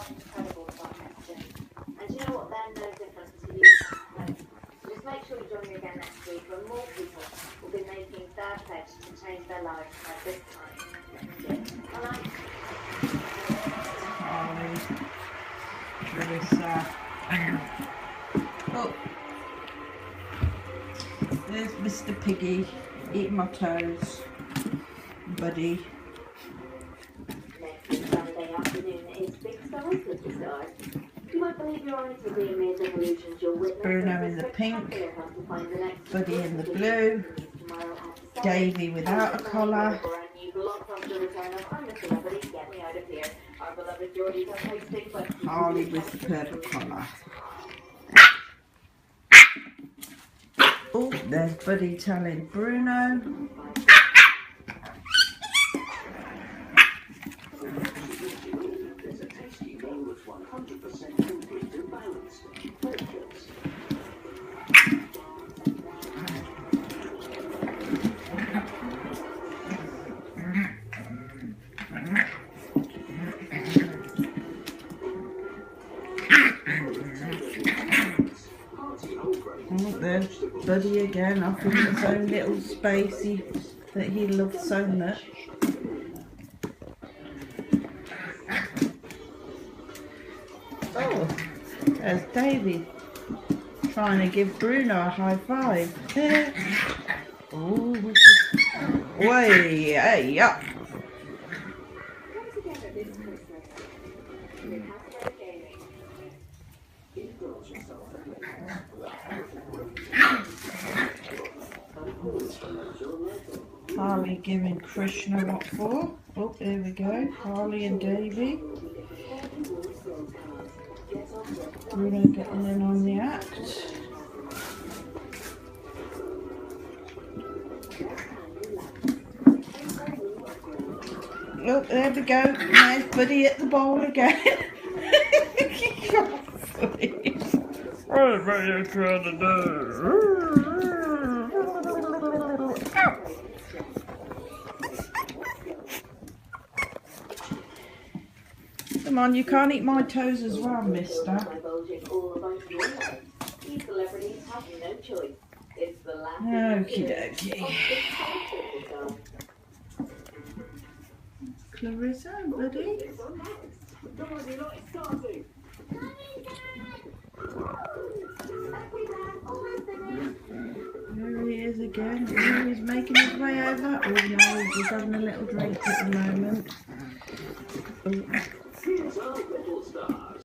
incredible protection. And you know what? They're no different to you. So just make sure you join me again next week when more people will be making their pledge to change their lives at this time next year. Alright? Very sad. Oh, there's Mr. Piggy eating my toes, buddy. Next Saturday afternoon is Big Stars with the Stars. You won't believe your eyes will be amazed evolutions you'll witness. Bruno in the pink, Buddy in the blue, Davy without a collar. Harley with the purple collar. Oh, there's Buddy telling Bruno. Oh, there's Buddy again, off in his own little spacey that he loves so much. Oh, there's Davy trying to give Bruno a high five. Oh, way, hey, up. Harley giving Krishna what for? Oh, there we go. Harley and Davy. Bruno getting in on the act. Oh, there we go. There's Buddy at the bowl again. What are you trying to do? Come on, you can't eat my toes as well, mister. Okie dokie. Clarissa, Buddy. There he is again. Oh, he's making his way over. Oh no, he's having a little drink at the moment. Oh.